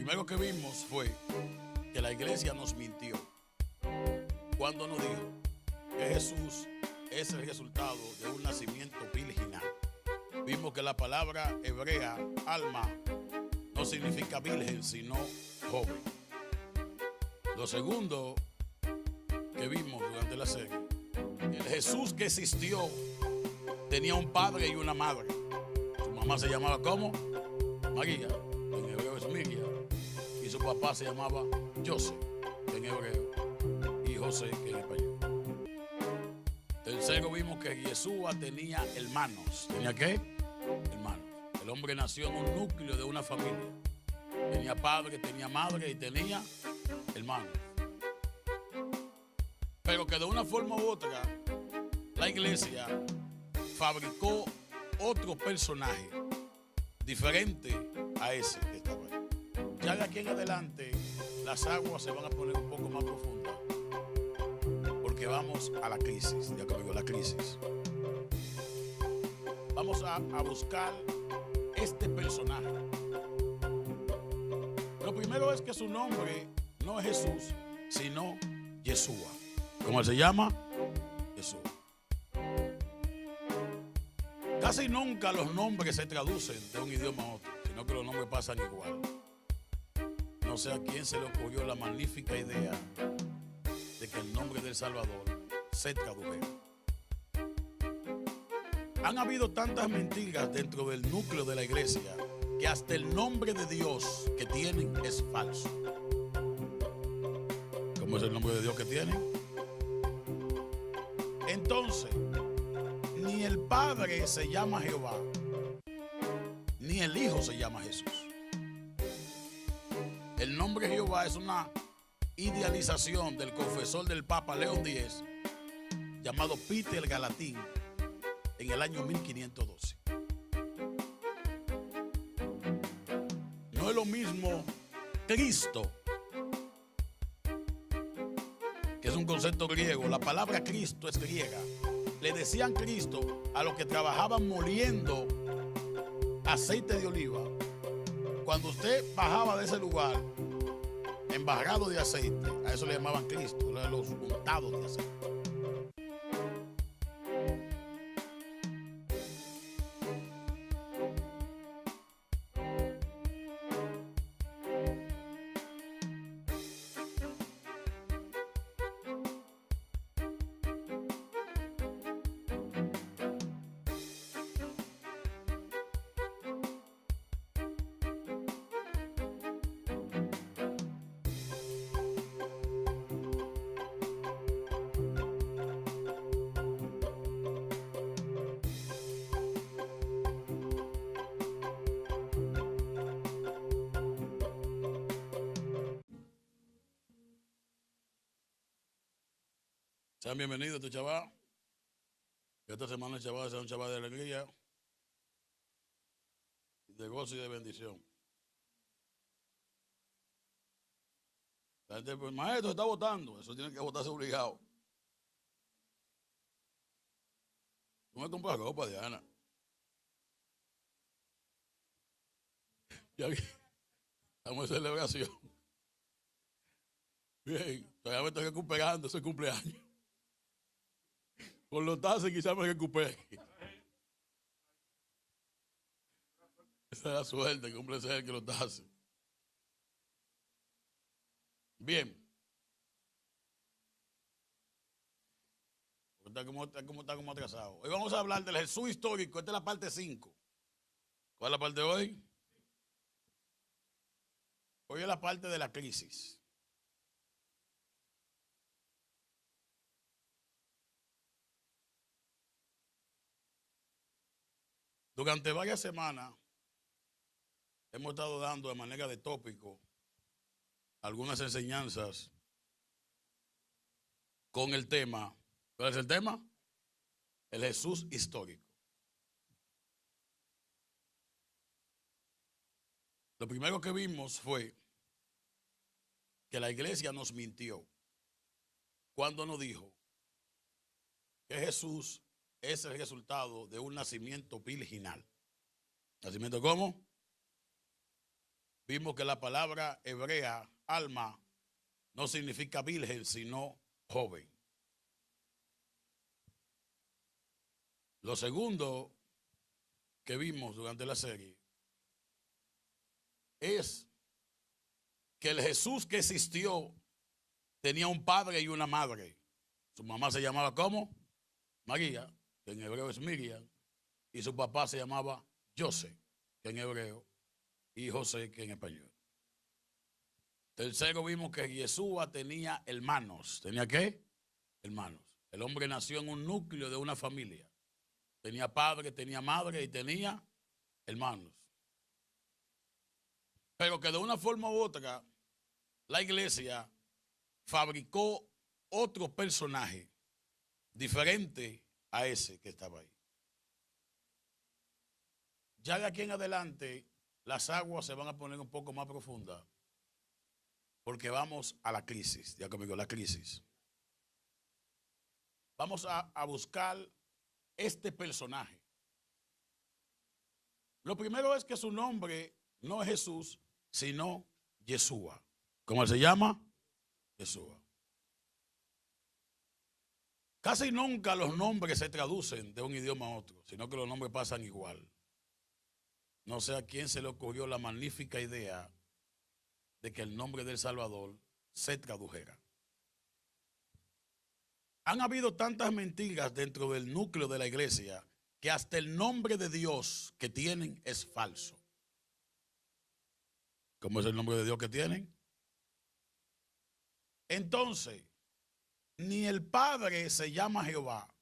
primero que vimos fue que la iglesia nos mintió cuando nos dijo que Jesús es el resultado de un nacimiento virginal. Vimos que la palabra hebrea, alma, no significa virgen, sino joven. Lo segundo que vimos durante la serie, el Jesús que existió tenía un padre y una madre. Su mamá se llamaba ¿cómo? María, en hebreo es Miriam, y su papá se llamaba José, en hebreo, y José, que en español. Tercero, vimos que Yeshua tenía hermanos. ¿Tenía qué? Hermanos. El hombre nació en un núcleo de una familia. Tenía padre, tenía madre y tenía hermanos. Pero que de una forma u otra, la iglesia fabricó otro personaje diferente a ese que estaba ahí. Ya de aquí en adelante, las aguas se van a poner un poco más profundas, porque vamos a la crisis, ya conmigo, la crisis. Vamos a buscar este personaje. Lo primero es que su nombre no es Jesús, sino Yeshua. ¿Cómo se llama? Jesús. Casi nunca los nombres se traducen de un idioma a otro, sino que los nombres pasan igual. No sé a quién se le ocurrió la magnífica idea de que el nombre del Salvador se tradujera. Han habido tantas mentiras dentro del núcleo de la iglesia que hasta el nombre de Dios que tienen es falso. ¿Cómo es el nombre de Dios que tienen? Entonces, ni el Padre se llama Jehová, ni el Hijo se llama Jesús. El nombre Jehová es una idealización del confesor del Papa León X, llamado Peter Galatín, en el año 1512. No es lo mismo Cristo, que es un concepto griego. La palabra Cristo es griega. Le decían Cristo a los que trabajaban moliendo aceite de oliva. Cuando usted bajaba de ese lugar embarrado de aceite, a eso le llamaban Cristo, los untados de aceite. Sean bienvenidos a este chaval. Esta semana el chaval sea un chaval de alegría, de gozo y de bendición. La gente, pues, maestro, está votando. Eso tiene que votarse obligado. No me compras ropa, Diana. Ya estamos en celebración. Bien, todavía me estoy recuperando ese cumpleaños. Con los taxis quizás me recupere. Esa es la suerte, que hombre sea el que los taxis. Bien. Está como atrasado. Hoy vamos a hablar del Jesús histórico. Esta es la parte 5. ¿Cuál es la parte de hoy? Hoy es la parte de la crisis. Durante varias semanas hemos estado dando de manera de tópico algunas enseñanzas con el tema. ¿Cuál es el tema? El Jesús histórico. Lo primero que vimos fue que la iglesia nos mintió cuando nos dijo que Jesús es el resultado de un nacimiento virginal. ¿Nacimiento cómo? vimos que la palabra hebrea, alma, no significa virgen, sino joven. Lo segundo que vimos durante la serie es que el Jesús que existió tenía un padre y una madre. Su mamá se llamaba ¿cómo? María, que en hebreo es Miriam, y su papá se llamaba José, que en hebreo, y José, que en español. Tercero, vimos que Yeshua tenía hermanos. ¿Tenía qué? Hermanos. El hombre nació en un núcleo de una familia. Tenía padre, tenía madre y tenía hermanos. Pero que de una forma u otra, la iglesia fabricó otro personaje diferente a ese que estaba ahí. Ya de aquí en adelante, las aguas se van a poner un poco más profundas, porque vamos a la crisis. Ya conmigo, la crisis. Vamos a buscar este personaje. Lo primero es que su nombre no es Jesús, sino Yeshua. ¿Cómo se llama? Yeshua. Casi nunca los nombres se traducen de un idioma a otro, sino que los nombres pasan igual. No sé a quién se le ocurrió la magnífica idea de que el nombre del Salvador se tradujera. Han habido tantas mentiras dentro del núcleo de la iglesia que hasta el nombre de Dios que tienen es falso. ¿Cómo es el nombre de Dios que tienen? Entonces, ni el Padre se llama Jehová,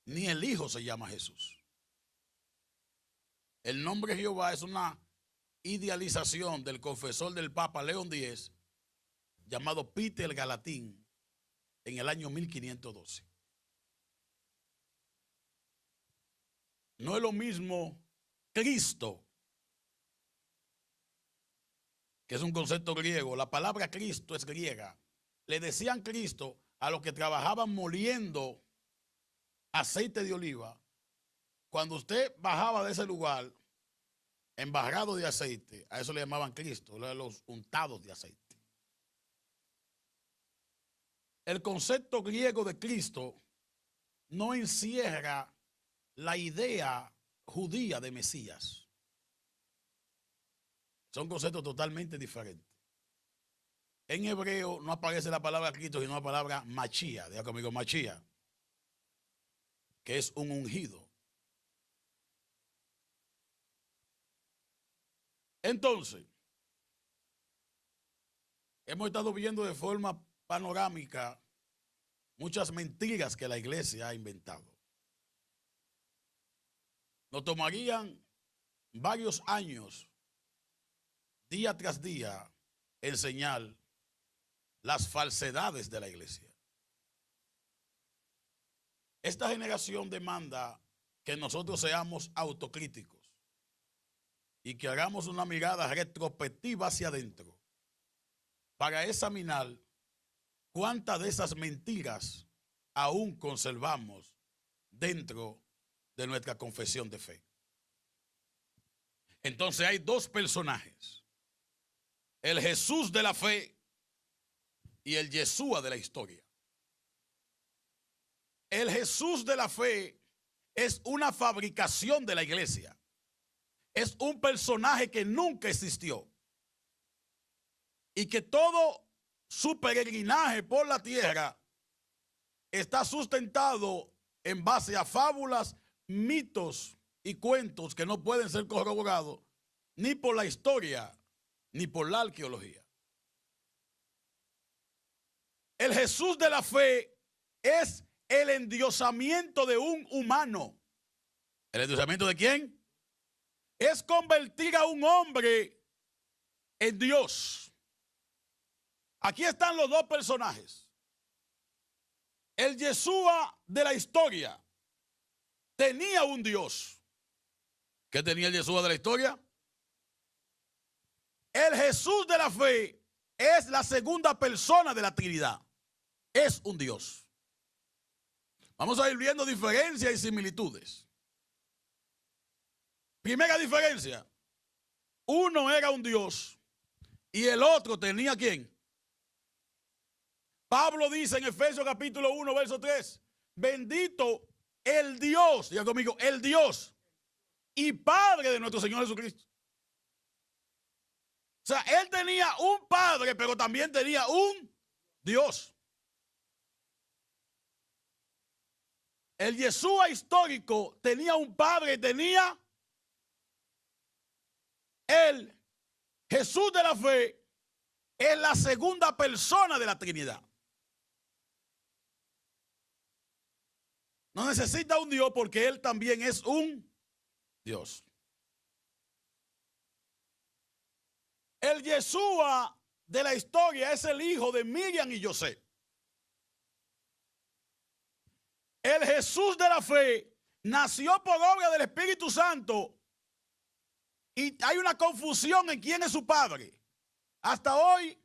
ni el Hijo se llama Jesús. El nombre Jehová es una idealización del confesor del Papa León X, llamado Peter Galatín, en el año 1512. No es lo mismo Cristo, que es un concepto griego. La palabra Cristo es griega. Le decían Cristo a los que trabajaban moliendo aceite de oliva. Cuando usted bajaba de ese lugar, embarrado de aceite, a eso le llamaban Cristo, los untados de aceite. El concepto griego de Cristo no encierra la idea judía de Mesías. Son conceptos totalmente diferentes. En hebreo no aparece la palabra Cristo, sino la palabra Machía. Diga conmigo, Machía, que es un ungido. Entonces, hemos estado viendo de forma panorámica muchas mentiras que la iglesia ha inventado. Nos tomarían varios años, día tras día, enseñar las falsedades de la iglesia. Esta generación demanda que nosotros seamos autocríticos y que hagamos una mirada retrospectiva hacia adentro para examinar cuántas de esas mentiras aún conservamos dentro de nuestra confesión de fe. Entonces hay dos personajes: el Jesús de la fe y el Yeshua de la historia. El Jesús de la fe es una fabricación de la iglesia. Es un personaje que nunca existió y que todo su peregrinaje por la tierra está sustentado en base a fábulas, mitos y cuentos que no pueden ser corroborados ni por la historia ni por la arqueología. El Jesús de la fe es el endiosamiento de un humano. ¿El endiosamiento de quién? Es convertir a un hombre en Dios. Aquí están los dos personajes. El Yeshua de la historia tenía un Dios. ¿Qué tenía el Yeshua de la historia? El Jesús de la fe es la segunda persona de la Trinidad. Es un Dios. Vamos a ir viendo diferencias y similitudes. Primera diferencia: uno era un Dios y el otro tenía ¿quién? Pablo dice en Efesios capítulo 1, verso 3, bendito el Dios, diga conmigo, el Dios y Padre de nuestro Señor Jesucristo. O sea, él tenía un Padre, pero también tenía un Dios. El Yeshua histórico tenía un Padre, tenía el Jesús de la fe, es la segunda persona de la Trinidad. No necesita un Dios porque él también es un Dios. El Yeshua de la historia es el hijo de Miriam y José. El Jesús de la fe nació por obra del Espíritu Santo y hay una confusión en quién es su padre. Hasta hoy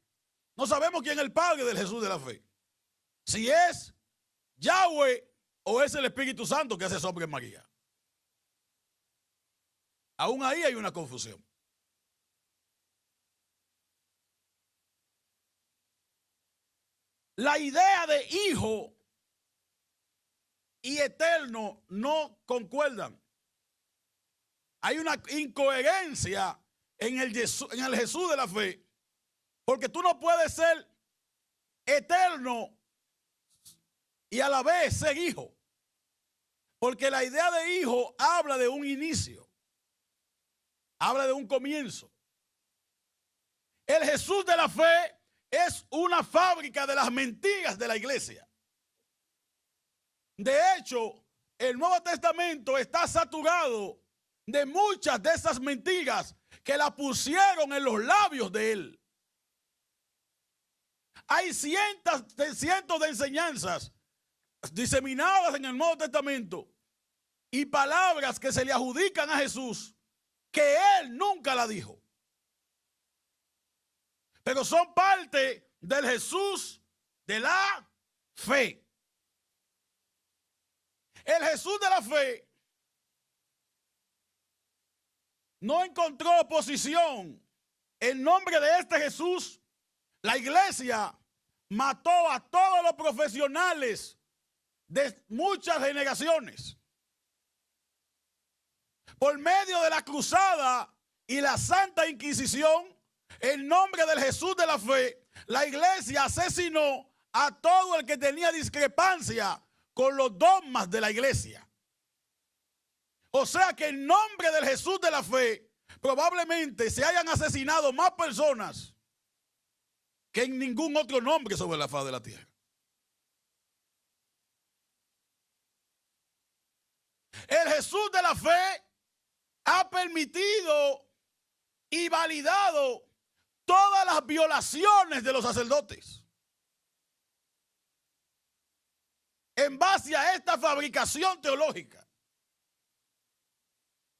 no sabemos quién es el padre del Jesús de la fe. Si es Yahweh o es el Espíritu Santo que hace sombra en María. Aún ahí hay una confusión. La idea de hijo y eterno no concuerdan. Hay una incoherencia en el Jesús de la fe, porque tú no puedes ser eterno y a la vez ser hijo, porque la idea de hijo habla de un inicio, habla de un comienzo. El Jesús de la fe es una fábrica de las mentiras de la iglesia. De hecho, el Nuevo Testamento está saturado de muchas de esas mentiras que la pusieron en los labios de él. Hay cientos de enseñanzas diseminadas en el Nuevo Testamento y palabras que se le adjudican a Jesús que él nunca la dijo. Pero son parte del Jesús de la fe. El Jesús de la fe no encontró oposición. En nombre de este Jesús, la iglesia mató a todos los profesionales de muchas generaciones. Por medio de la cruzada y la Santa Inquisición, en nombre del Jesús de la fe, la iglesia asesinó a todo el que tenía discrepancia con los dogmas de la iglesia. O sea que en nombre del Jesús de la fe, probablemente se hayan asesinado más personas que en ningún otro nombre sobre la faz de la tierra. El Jesús de la fe ha permitido y validado todas las violaciones de los sacerdotes. En base a esta fabricación teológica,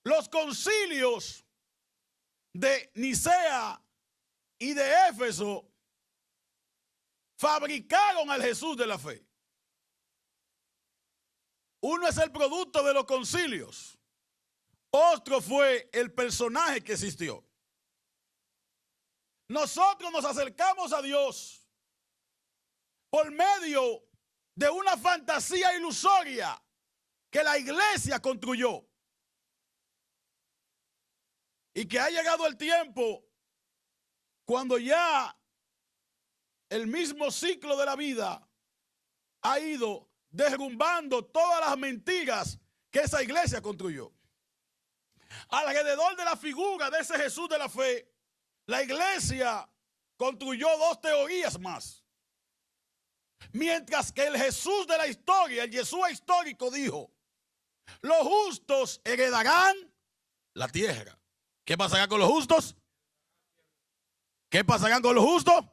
los concilios de Nicea y de Éfeso fabricaron al Jesús de la fe. Uno es el producto de los concilios, otro fue el personaje que existió. Nosotros nos acercamos a Dios por medio de una fantasía ilusoria que la iglesia construyó. Y que ha llegado el tiempo cuando ya el mismo ciclo de la vida ha ido derrumbando todas las mentiras que esa iglesia construyó. Alrededor de la figura de ese Jesús de la fe, la iglesia construyó dos teorías más. Mientras que el Jesús de la historia, el Yeshua histórico, dijo: los justos heredarán la tierra. ¿Qué pasará con los justos? ¿Qué pasará con los justos?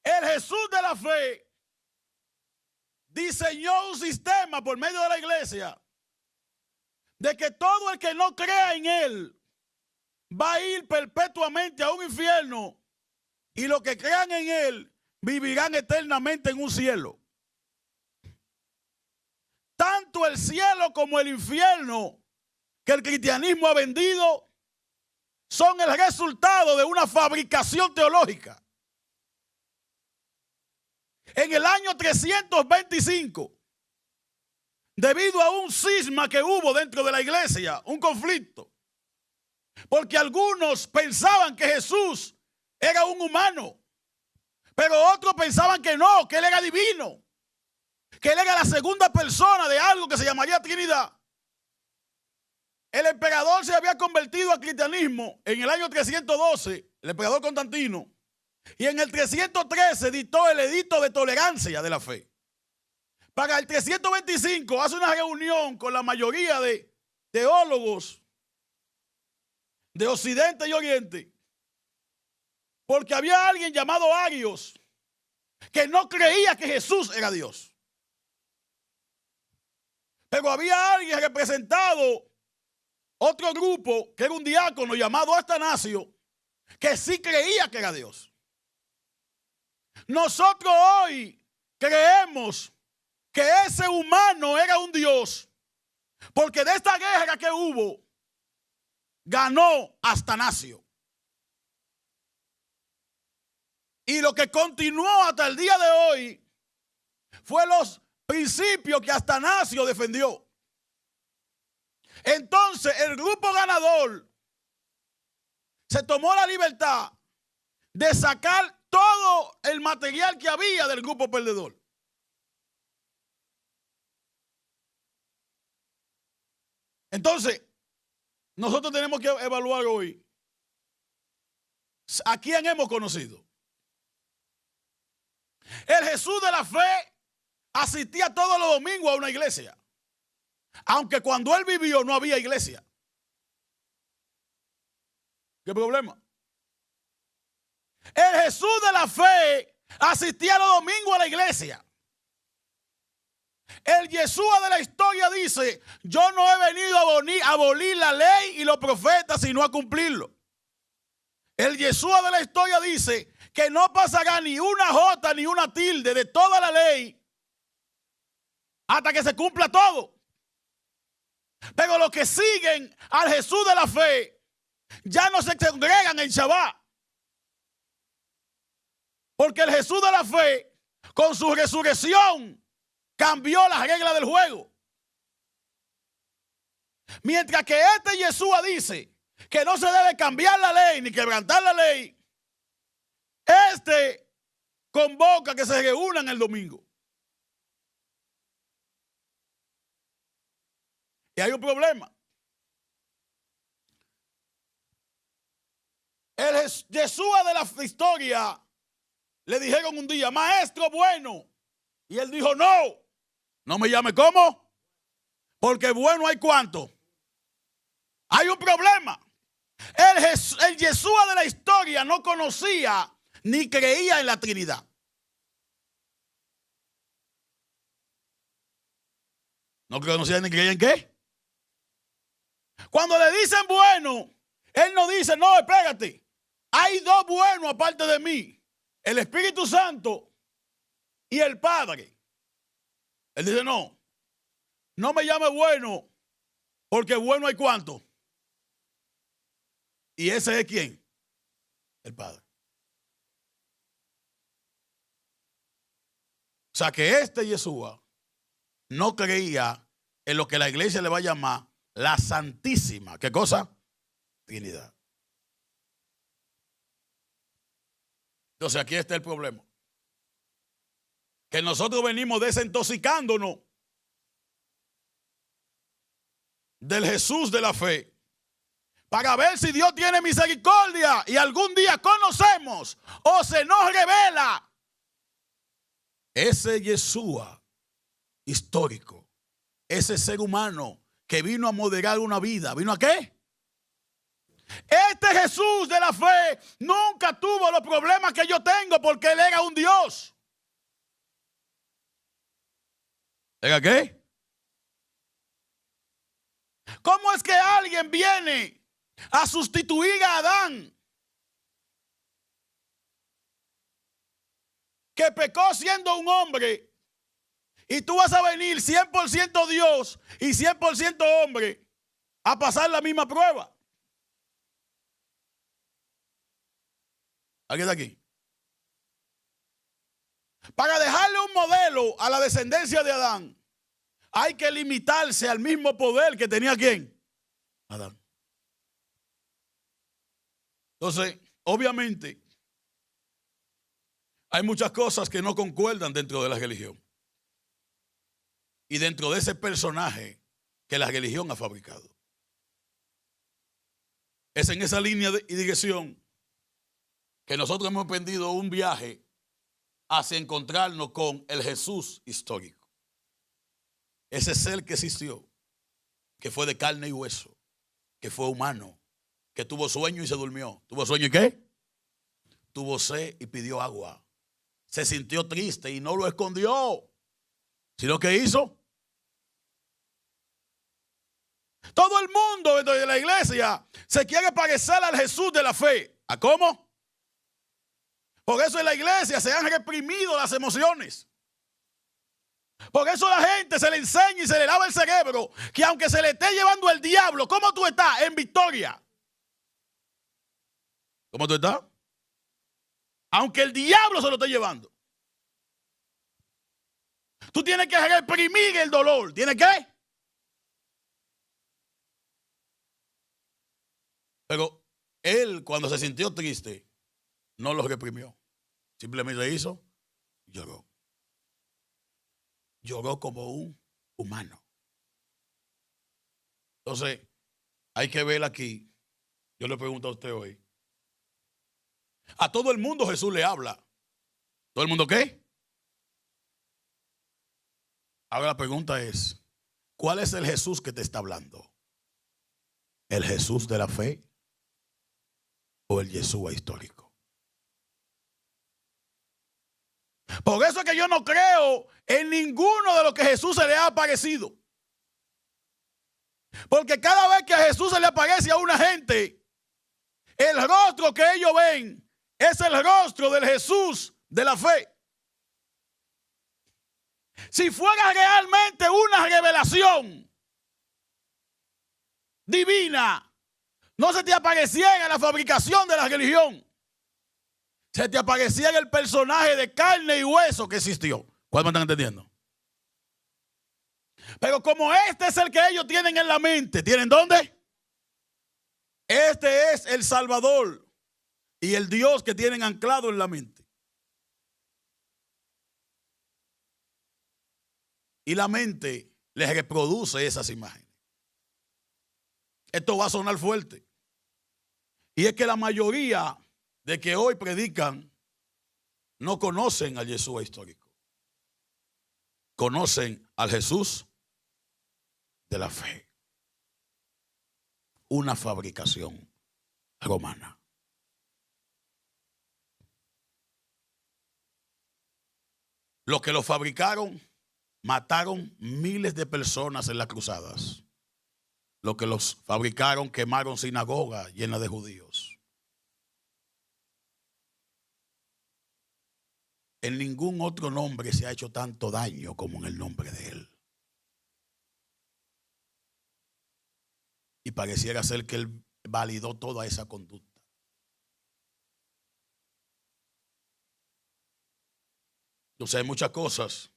El Jesús de la fe diseñó un sistema por medio de la iglesia de que todo el que no crea en él va a ir perpetuamente a un infierno y los que crean en él vivirán eternamente en un cielo. Tanto el cielo como el infierno que el cristianismo ha vendido son el resultado de una fabricación teológica. En el año 325, debido a un cisma que hubo dentro de la iglesia, un conflicto, porque algunos pensaban que Jesús era un humano, pero otros pensaban que no, que él era divino, que él era la segunda persona de algo que se llamaría Trinidad. El emperador se había convertido al cristianismo en el año 312, el emperador Constantino, y en el 313 dictó el edicto de tolerancia de la fe. Para el 325 hace una reunión con la mayoría de teólogos de Occidente y Oriente, porque había alguien llamado Arios que no creía que Jesús era Dios. Pero había alguien representado, otro grupo, que era un diácono llamado Atanasio, que sí creía que era Dios. Nosotros hoy creemos que ese humano era un Dios, porque de esta guerra que hubo, ganó Atanasio. Y lo que continuó hasta el día de hoy fue los principios que Atanasio defendió. Entonces el grupo ganador se tomó la libertad de sacar todo el material que había del grupo perdedor. Entonces, nosotros tenemos que evaluar hoy a quién hemos conocido. El Jesús de la fe asistía todos los domingos a una iglesia, aunque cuando él vivió no había iglesia. ¿Qué problema? El Jesús de la fe asistía los domingos a la iglesia. El Yeshua de la historia dice: yo no he venido a abolir la ley y los profetas, sino a cumplirlo. El Yeshua de la historia dice que no pasará ni una jota ni una tilde de toda la ley hasta que se cumpla todo. Pero los que siguen al Jesús de la fe ya no se congregan en Shabbat, porque el Jesús de la fe, con su resurrección, cambió las reglas del juego. Mientras que este Yeshua dice que no se debe cambiar la ley ni quebrantar la ley, este convoca que se reúnan el domingo. Y hay un problema. El Yeshua de la historia le dijeron un día: maestro bueno. Y él dijo: no me llame ¿cómo? Porque bueno hay cuánto. Hay un problema. El Yeshua de la historia no conocía ni creía en la Trinidad. ¿No conocía ni creía en qué? Cuando le dicen bueno, él no dice: no, espérate, hay dos buenos aparte de mí, el Espíritu Santo y el Padre. Él dice: no me llame bueno, porque bueno hay cuánto. ¿Y ese es quién? El Padre. O sea que este Yeshua no creía en lo que la iglesia le va a llamar la Santísima, ¿qué cosa? Trinidad. Entonces aquí está el problema. Que nosotros venimos desintoxicándonos del Jesús de la fe para ver si Dios tiene misericordia y algún día conocemos o se nos revela ese Yeshua histórico, ese ser humano que vino a moderar una vida. ¿Vino a qué? Este Jesús de la fe nunca tuvo los problemas que yo tengo, porque él era un Dios. ¿Era qué? ¿Cómo es que alguien viene a sustituir a Adán, que pecó siendo un hombre, y tú vas a venir 100% Dios y 100% hombre a pasar la misma prueba? ¿Alguien está aquí? Para dejarle un modelo a la descendencia de Adán, hay que limitarse al mismo poder que tenía ¿quién? Adán. Entonces, obviamente, hay muchas cosas que no concuerdan dentro de la religión. Y dentro de ese personaje que la religión ha fabricado. Es en esa línea de dirección que nosotros hemos emprendido un viaje hacia encontrarnos con el Jesús histórico. Ese ser que existió, que fue de carne y hueso, que fue humano, que tuvo sueño y se durmió. ¿Tuvo sueño y qué? Tuvo sed y pidió agua. Se sintió triste y no lo escondió. ¿Sino qué hizo? Todo el mundo dentro de la iglesia se quiere parecer al Jesús de la fe. ¿A cómo? Por eso en la iglesia se han reprimido las emociones. Por eso a la gente se le enseña y se le lava el cerebro que aunque se le esté llevando el diablo, ¿cómo tú estás? En victoria. ¿Cómo tú estás? Aunque el diablo se lo esté llevando. Tú tienes que reprimir el dolor. ¿Tienes qué? Pero él, cuando se sintió triste, no lo reprimió. Simplemente hizo, lloró. Lloró como un humano. Entonces, hay que ver aquí. Yo le pregunto a usted hoy. A todo el mundo Jesús le habla. ¿Todo el mundo qué? Ahora la pregunta es, ¿cuál es el Jesús que te está hablando? ¿El Jesús de la fe o el Yeshua histórico? Por eso es que yo no creo en ninguno de los que Jesús se le ha aparecido. Porque cada vez que a Jesús se le aparece a una gente, el rostro que ellos ven es el rostro del Jesús de la fe. Si fuera realmente una revelación divina, no se te apareciera la fabricación de la religión. Se te apareciera el personaje de carne y hueso que existió. ¿Cuál me están entendiendo? Pero como este es el que ellos tienen en la mente, ¿tienen dónde? Este es el Salvador y el Dios que tienen anclado en la mente. Y la mente les reproduce esas imágenes. Esto va a sonar fuerte. Y es que la mayoría de que hoy predican no conocen al Yeshua histórico. Conocen al Jesús de la fe. Una fabricación romana. Los que lo fabricaron mataron miles de personas en las cruzadas. Los que los fabricaron quemaron sinagogas llenas de judíos. En ningún otro nombre se ha hecho tanto daño como en el nombre de él. Y pareciera ser que él validó toda esa conducta. Entonces hay muchas cosas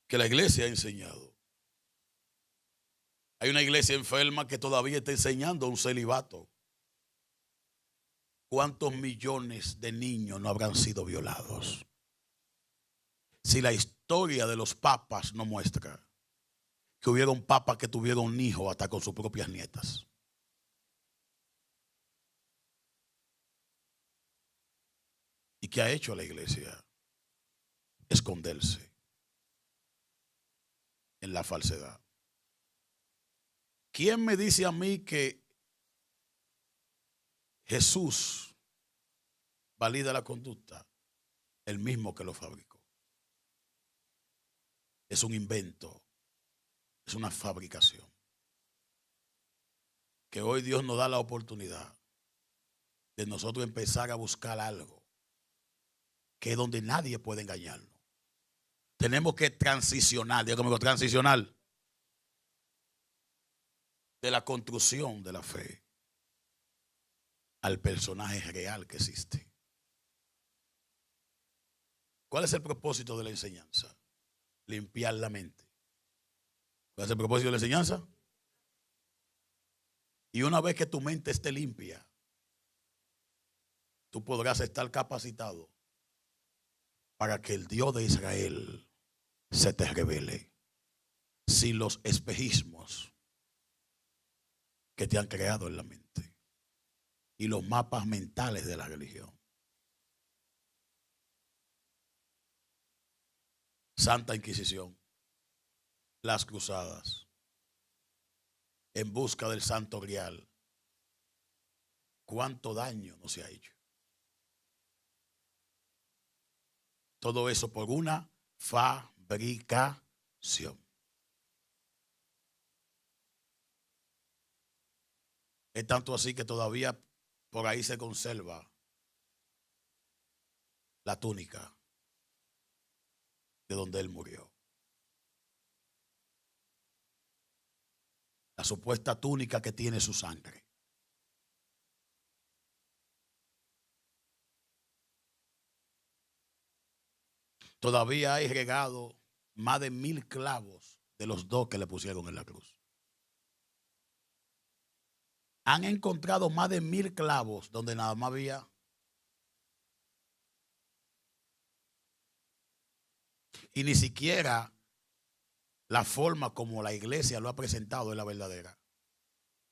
que la iglesia ha enseñado. Hay una iglesia enferma que todavía está enseñando un celibato. ¿Cuántos millones de niños no habrán sido violados? Si la historia de los papas no muestra que hubieron papas que tuvieron un hijo hasta con sus propias nietas. ¿Y qué ha hecho la iglesia? Esconderse en la falsedad. ¿Quién me dice a mí que Jesús valida la conducta? El mismo que lo fabricó. Es un invento, es una fabricación. Que hoy Dios nos da la oportunidad de nosotros empezar a buscar algo que es donde nadie puede engañarnos. Tenemos que transicionar, digo conmigo, transicionar de la construcción de la fe al personaje real que existe. ¿Cuál es el propósito de la enseñanza? Limpiar la mente. ¿Cuál es el propósito de la enseñanza? Y una vez que tu mente esté limpia, tú podrás estar capacitado para que el Dios de Israel se te revele sin los espejismos que te han creado en la mente y los mapas mentales de la religión. Santa Inquisición, las cruzadas, en busca del Santo Grial. ¿Cuánto daño no se ha hecho? Todo eso por una fabricación. Es tanto así que todavía por ahí se conserva la túnica de donde él murió. La supuesta túnica que tiene su sangre. Todavía hay regado más de 1000 clavos de los 2 que le pusieron en la cruz. Han encontrado más de 1000 clavos donde nada más había. Y ni siquiera la forma como la iglesia lo ha presentado es la verdadera.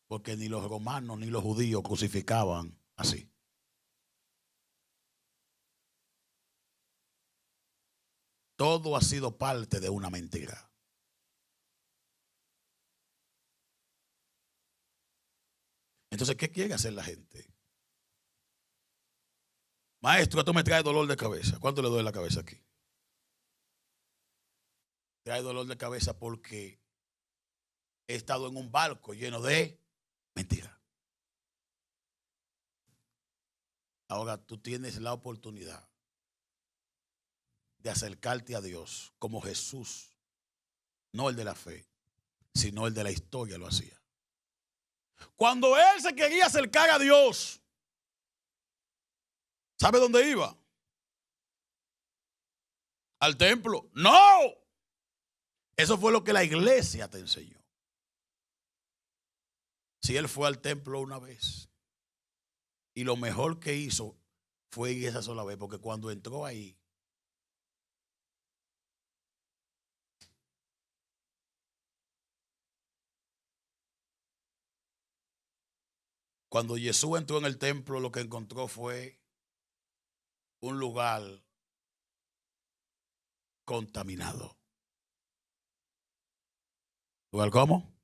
Porque ni los romanos ni los judíos crucificaban así. Todo ha sido parte de una mentira. Entonces, ¿qué quiere hacer la gente? Maestro, esto me trae dolor de cabeza. ¿Cuánto le duele la cabeza aquí? Trae dolor de cabeza porque he estado en un barco lleno de mentiras. Ahora tú tienes la oportunidad de acercarte a Dios como Jesús, no el de la fe, sino el de la historia lo hacía. Cuando él se quería acercar a Dios, ¿sabe dónde iba? ¿Al templo? ¡No! Eso fue lo que la iglesia te enseñó. Si él fue al templo una vez y lo mejor que hizo fue ir esa sola vez, porque cuando entró ahí, cuando Jesús entró en el templo, lo que encontró fue un lugar contaminado. ¿Lugar cómo?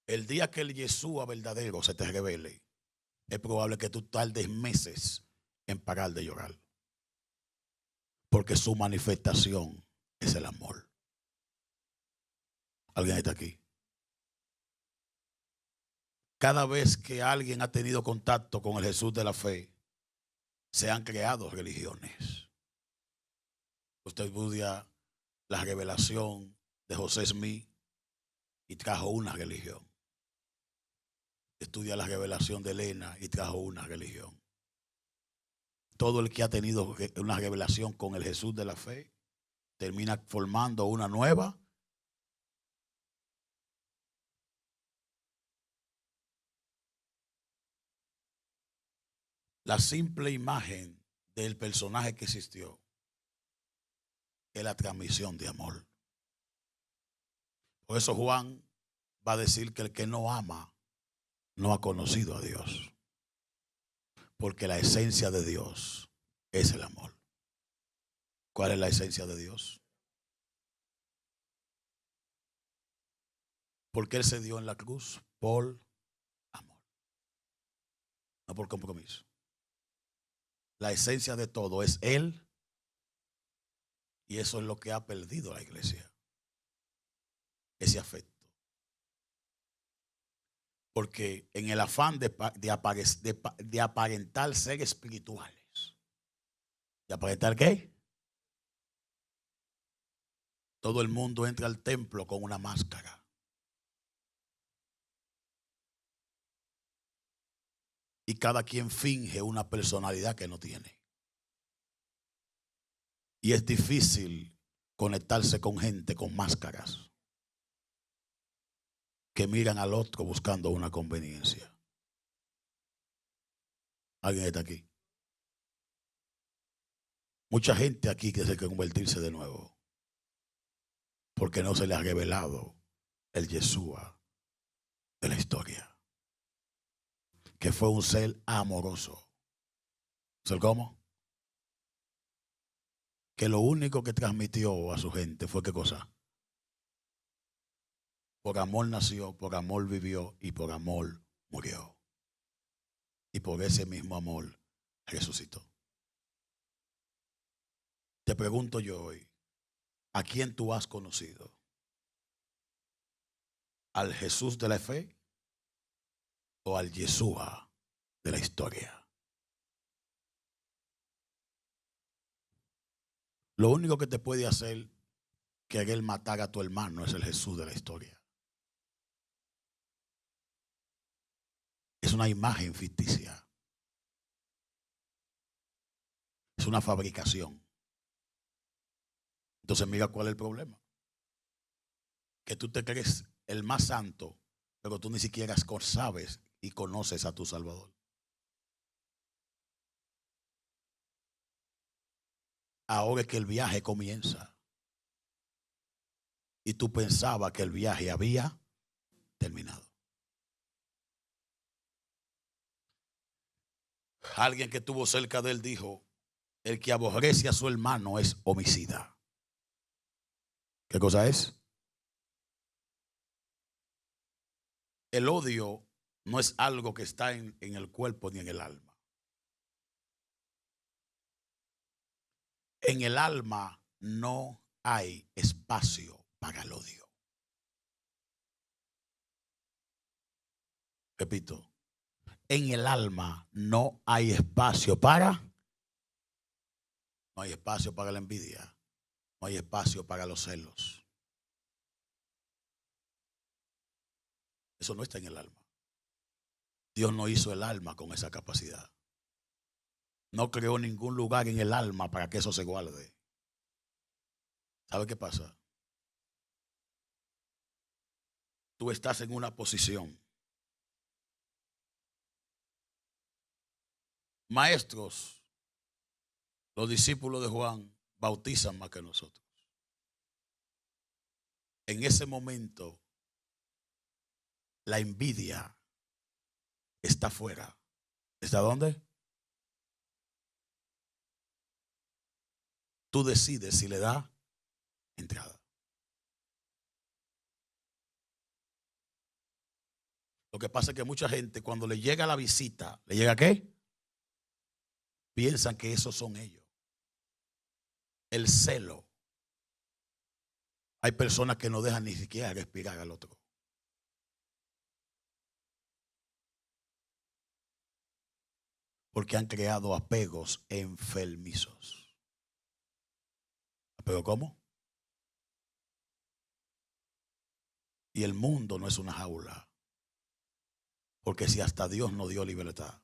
El día que el Yeshua verdadero se te revele, es probable que tú tardes meses en parar de llorar. Porque su manifestación es el amor. ¿Alguien está aquí? Cada vez que alguien ha tenido contacto con el Jesús de la fe, se han creado religiones. Usted estudia la revelación de José Smith y trajo una religión. Estudia la revelación de Elena y trajo una religión. Todo el que ha tenido una revelación con el Jesús de la fe termina formando una nueva. La simple imagen del personaje que existió es la transmisión de amor. Por eso Juan va a decir que el que no ama no ha conocido a Dios. Porque la esencia de Dios es el amor. ¿Cuál es la esencia de Dios? Porque Él se dio en la cruz por amor, no por compromiso. La esencia de todo es Él, y eso es lo que ha perdido la iglesia, ese afecto. Porque en el afán de aparentar ser espirituales, ¿de aparentar qué? Todo el mundo entra al templo con una máscara. Y cada quien finge una personalidad que no tiene. Y es difícil conectarse con gente con máscaras que miran al otro buscando una conveniencia. ¿Alguien está aquí? Mucha gente aquí que se quiere convertirse de nuevo porque no se le ha revelado el Yeshua de la historia, que fue un ser amoroso. ¿Ser cómo? Que lo único que transmitió a su gente fue ¿qué cosa? Por amor nació, por amor vivió y por amor murió. Y por ese mismo amor resucitó. Te pregunto yo hoy, ¿a quién tú has conocido? ¿Al Jesús de la fe o al Yeshua de la historia? Lo único que te puede hacer querer matar a tu hermano es el Jesús de la historia. Es una imagen ficticia. Es una fabricación. Entonces mira cuál es el problema. Que tú te crees el más santo, pero tú ni siquiera sabes y conoces a tu Salvador. Ahora es que el viaje comienza. Y tú pensabas que el viaje había terminado. Alguien que estuvo cerca de él dijo: el que aborrece a su hermano es homicida. ¿Qué cosa es? El odio no es algo que está en el cuerpo ni en el alma. En el alma no hay espacio para el odio. Repito, en el alma no hay espacio para, no hay espacio para la envidia, no hay espacio para los celos. Eso no está en el alma. Dios no hizo el alma con esa capacidad. No creó ningún lugar en el alma para que eso se guarde. ¿Sabe qué pasa? Tú estás en una posición. Maestros, los discípulos de Juan bautizan más que nosotros. En ese momento, la envidia está fuera. ¿Está dónde? Tú decides si le da entrada. Lo que pasa es que mucha gente cuando le llega la visita, ¿le llega qué? Piensan que esos son ellos. El celo. Hay personas que no dejan ni siquiera respirar al otro. Porque han creado apegos enfermizos. ¿Apego cómo? Y el mundo no es una jaula. Porque si hasta Dios nos dio libertad,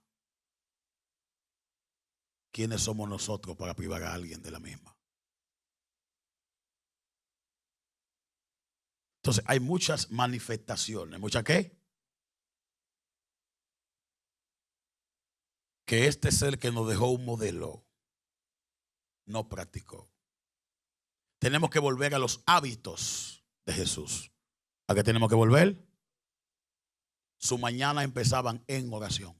¿quiénes somos nosotros para privar a alguien de la misma? Entonces hay muchas manifestaciones. ¿Muchas qué? Que este ser que nos dejó un modelo no practicó. Tenemos que volver a los hábitos de Jesús. ¿A qué tenemos que volver? Su mañana empezaban en oración.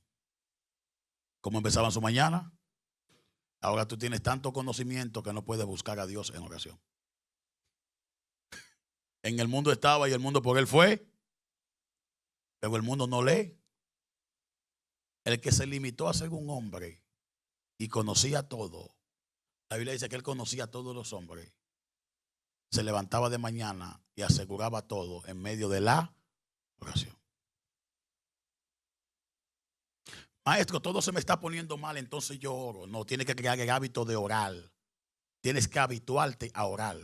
¿Cómo empezaban su mañana? Ahora tú tienes tanto conocimiento que no puedes buscar a Dios en oración. En el mundo estaba y el mundo por él fue, pero el mundo no lee. El que se limitó a ser un hombre y conocía todo, la Biblia dice que él conocía a todos los hombres, se levantaba de mañana y aseguraba todo en medio de la oración. Maestro, todo se me está poniendo mal, entonces yo oro. No, tienes que crear el hábito de orar. Tienes que habituarte a orar.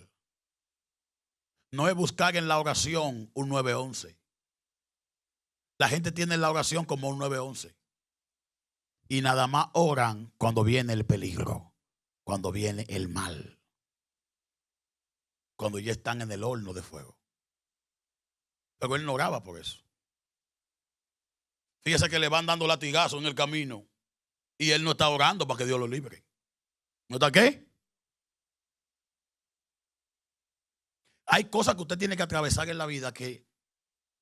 No es buscar en la oración un 911. La gente tiene la oración como un 911. Y nada más oran cuando viene el peligro, cuando viene el mal, cuando ya están en el horno de fuego. Pero él no oraba por eso. Fíjese que le van dando latigazos en el camino y él no está orando para que Dios lo libre. ¿No está qué? Hay cosas que usted tiene que atravesar en la vida que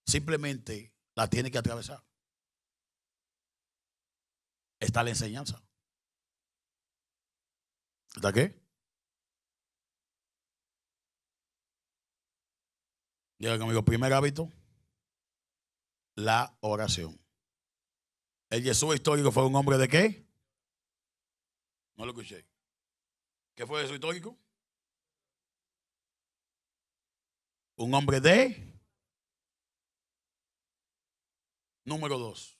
simplemente la tiene que atravesar. Está la enseñanza. ¿Está qué? Diga conmigo, primer hábito, la oración. El Jesús histórico fue un hombre de qué? No lo escuché. ¿Qué fue Jesús histórico? Un hombre de. Número 2.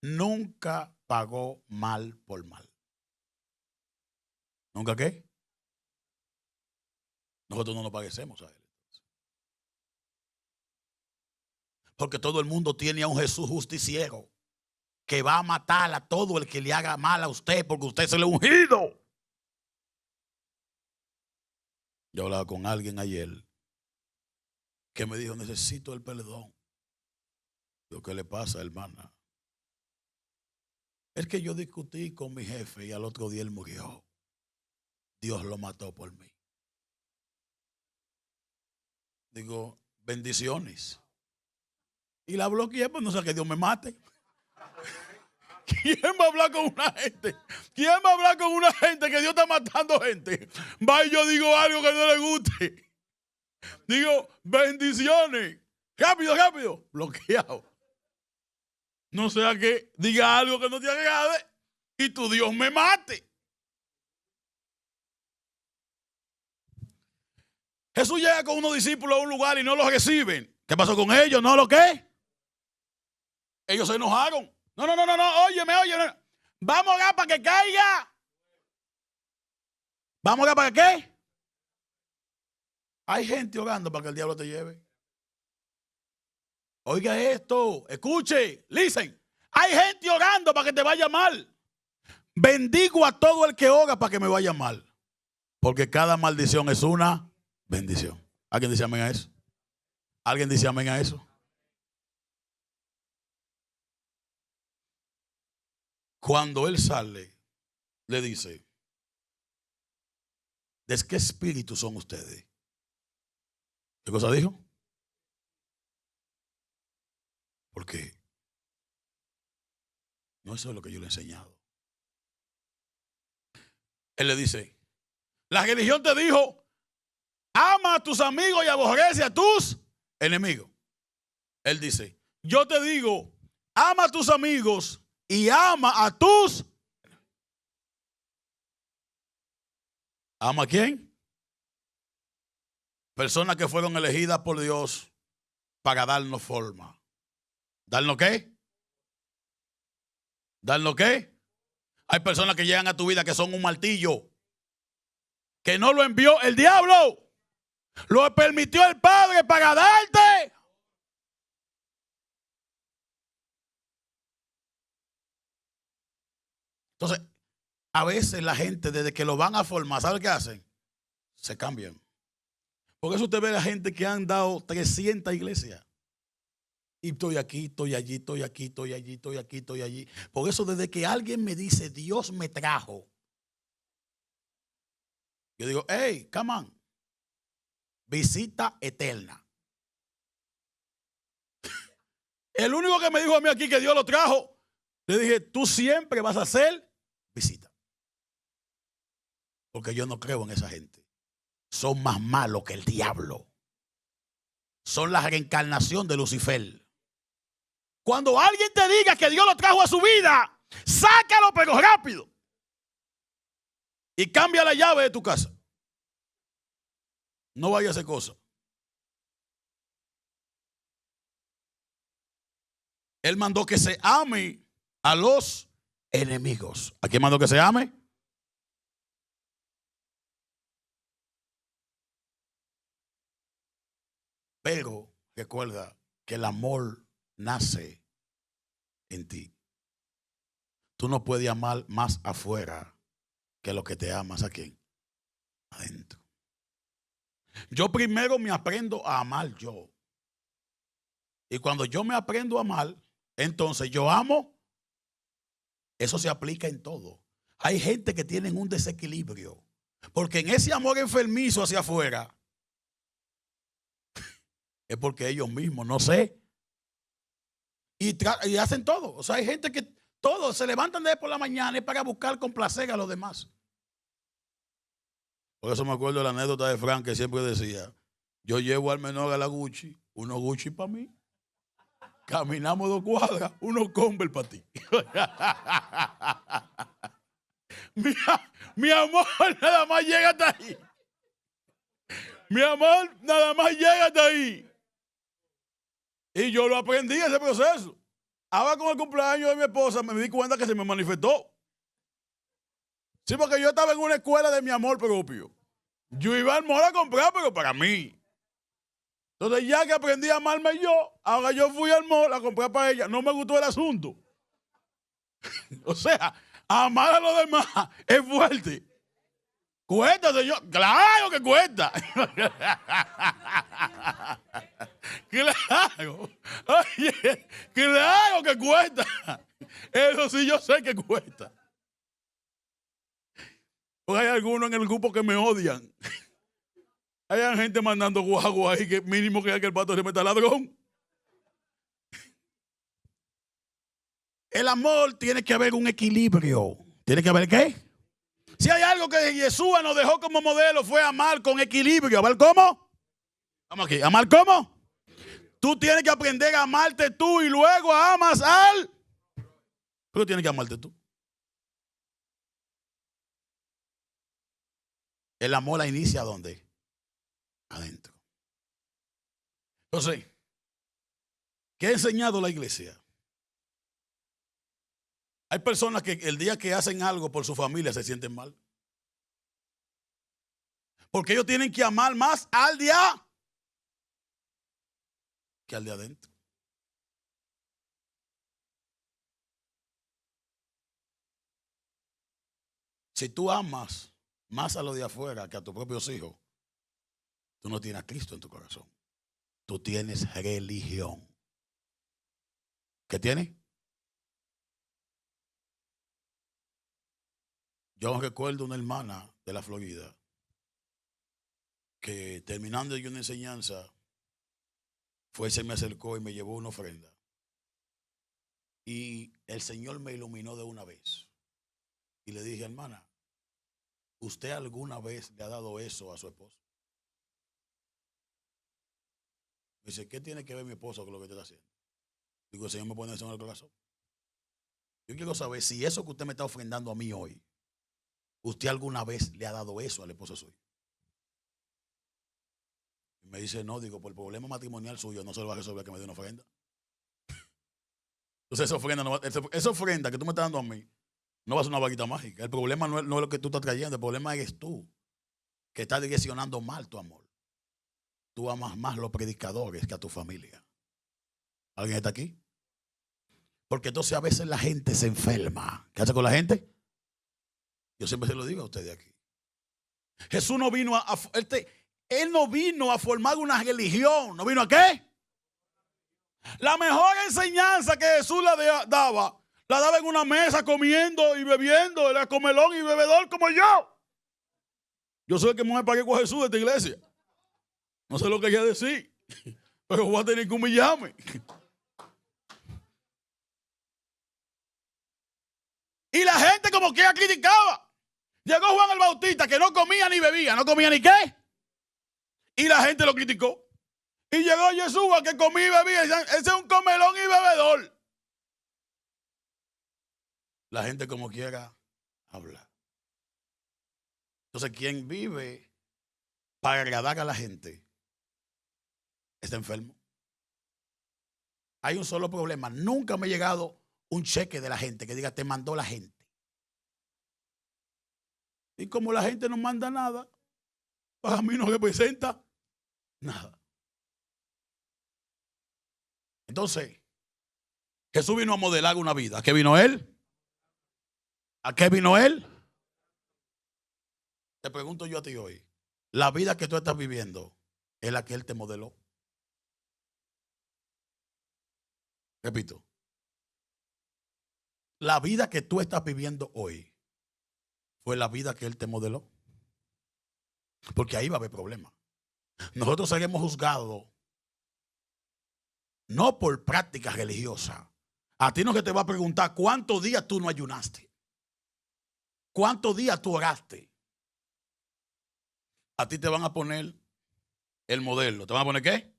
Nunca pagó mal por mal. ¿Nunca qué? Nosotros no nos parecemos a él. Porque todo el mundo tiene a un Jesús justiciero que va a matar a todo el que le haga mal a usted porque usted se le ha ungido. Yo hablaba con alguien ayer que me dijo, necesito el perdón. Lo que le pasa, hermana, es que yo discutí con mi jefe y al otro día él murió. Dios lo mató por mí. Digo, bendiciones. Y la bloqueé, pues no sé, que Dios me mate. ¿Quién va a hablar con una gente? ¿Quién va a hablar con una gente que Dios está matando gente? Va y yo digo algo que no le guste. Digo, bendiciones. Rápido, rápido. Bloqueado. No sea que diga algo que no te agrade y tu Dios me mate. Jesús llega con unos discípulos a un lugar y no los reciben. ¿Qué pasó con ellos? ¿No lo qué? Ellos se enojaron. No, óyeme. Vamos acá para que caiga. Vamos acá para qué. Hay gente orando para que el diablo te lleve. Oiga esto, escuche, listen. Hay gente orando para que te vaya mal. Bendigo a todo el que ora para que me vaya mal. Porque cada maldición es una bendición. ¿Alguien dice amén a eso? ¿Alguien dice amén a eso? Cuando él sale, le dice, ¿de qué espíritu son ustedes? ¿Qué cosa dijo? Porque no eso es lo que yo le he enseñado. Él le dice, la religión te dijo, ama a tus amigos y aborrece a tus enemigos. Él dice, yo te digo, ama a tus amigos y ama a tus. ¿Ama a quién? Personas que fueron elegidas por Dios para darnos forma. ¿Darnos qué? ¿Darnos qué? Hay personas que llegan a tu vida que son un martillo. Que no lo envió el diablo. Lo permitió el Padre para darte. Entonces, a veces la gente desde que lo van a formar, ¿sabe qué hacen? Se cambian. Por eso usted ve a la gente que han dado 300 iglesias. Y estoy aquí, estoy allí, estoy aquí, estoy allí, estoy aquí, estoy allí. Por eso desde que alguien me dice, Dios me trajo, yo digo, hey, come on. Visita eterna. El único que me dijo a mí aquí que Dios lo trajo, le dije, tú siempre vas a hacer visita. Porque yo no creo en esa gente. Son más malos que el diablo. Son la reencarnación de Lucifer. Cuando alguien te diga que Dios lo trajo a su vida, sácalo pero rápido. Y cambia la llave de tu casa. No vaya a hacer cosas. Él mandó que se ame a los enemigos. ¿A quién mandó que se ame? Pero recuerda que el amor nace en ti. tú no puedes amar más afuera que lo que te amas. ¿A quién? Adentro. Yo primero me aprendo a amar yo. Y cuando yo me aprendo a amar, entonces yo amo. Eso se aplica en todo. Hay gente que tienen un desequilibrio. Porque en ese amor enfermizo hacia afuera, es porque ellos mismos, no sé. Y hacen todo. O sea, hay gente que todos se levantan de por la mañana y para buscar complacer a los demás. Por eso me acuerdo de la anécdota de Frank que siempre decía: yo llevo al menor a la Gucci, uno Gucci para mí. Caminamos 2 cuadras, uno Converse para ti. mi amor nada más llega hasta ahí. Mi amor nada más llega hasta ahí. Y yo lo aprendí ese proceso. Ahora con el cumpleaños de mi esposa me di cuenta que se me manifestó. Sí, porque yo estaba en una escuela de mi amor propio. Yo iba al mall a comprar, pero para mí. Entonces ya que aprendí a amarme yo, ahora yo fui al mall a comprar para ella. No me gustó el asunto. O sea, amar a los demás es fuerte. Cuesta, señor. Claro que cuesta. Claro. Oye, claro que cuesta. Eso sí yo sé que cuesta. Porque hay algunos en el grupo que me odian. Hay gente mandando guagua ahí que mínimo que el pato se meta ladrón. El amor tiene que haber un equilibrio. ¿Tiene que haber qué? Si hay algo que Jesús nos dejó como modelo fue amar con equilibrio. ¿Amar cómo? Vamos aquí. ¿Amar cómo? Tú tienes que aprender a amarte tú y luego amas al... Pero tienes que amarte tú. El amor la inicia ¿dónde? Adentro. Entonces, ¿qué ha enseñado la iglesia? Hay personas que el día que hacen algo por su familia se sienten mal. Porque ellos tienen que amar más al día que al de adentro. Si tú amas más a lo de afuera que a tus propios hijos, tú no tienes a Cristo en tu corazón. Tú tienes religión. ¿Qué tienes? Yo recuerdo una hermana de la Florida que terminando yo una enseñanza, se me acercó y me llevó una ofrenda. Y el Señor me iluminó de una vez. Y le dije: hermana, ¿usted alguna vez le ha dado eso a su esposo? Me dice: ¿qué tiene que ver mi esposo con lo que usted está haciendo? Digo: el Señor me pone eso en el corazón. Yo quiero saber si eso que usted me está ofrendando a mí hoy, ¿usted alguna vez le ha dado eso al esposo suyo? Y me dice: no. Digo: por el problema matrimonial suyo no se lo va a resolver que me dé una ofrenda. Entonces esa ofrenda que tú me estás dando a mí no va a ser una varita mágica. El problema no es lo que tú estás trayendo. El problema es tú, que estás direccionando mal tu amor. Tú amas más a los predicadores que a tu familia. ¿Alguien está aquí? Porque entonces a veces la gente se enferma. ¿Qué hace con la gente? Yo siempre se lo digo a ustedes aquí. Jesús no vino Él no vino a formar una religión. ¿No vino a qué? La mejor enseñanza que Jesús la daba en una mesa comiendo y bebiendo. Era comelón y bebedor como yo. Yo soy el que me pagué con Jesús de esta iglesia. No sé lo que quiere decir, pero voy a tener que humillarme. Y la gente como que criticaba. Llegó Juan el Bautista que no comía ni bebía. ¿No comía ni qué? Y la gente lo criticó. Y llegó Jesús a que comía y bebía. Ese es un comelón y bebedor. La gente como quiera habla. Entonces, quien vive para agradar a la gente está enfermo. Hay un solo problema. Nunca me ha llegado un cheque de la gente que diga: te mandó la gente. Y como la gente no manda nada, para mí no representa nada. Entonces, Jesús vino a modelar una vida. ¿A qué vino Él? ¿A qué vino Él? Te pregunto yo a ti hoy. La vida que tú estás viviendo es la que Él te modeló. Repito. La vida que tú estás viviendo hoy fue la vida que Él te modeló. Porque ahí va a haber problemas. Nosotros seremos juzgados no por prácticas religiosas. A ti no que te va a preguntar cuántos días tú no ayunaste. ¿Cuántos días tú oraste? A ti te van a poner el modelo. ¿Te van a poner qué?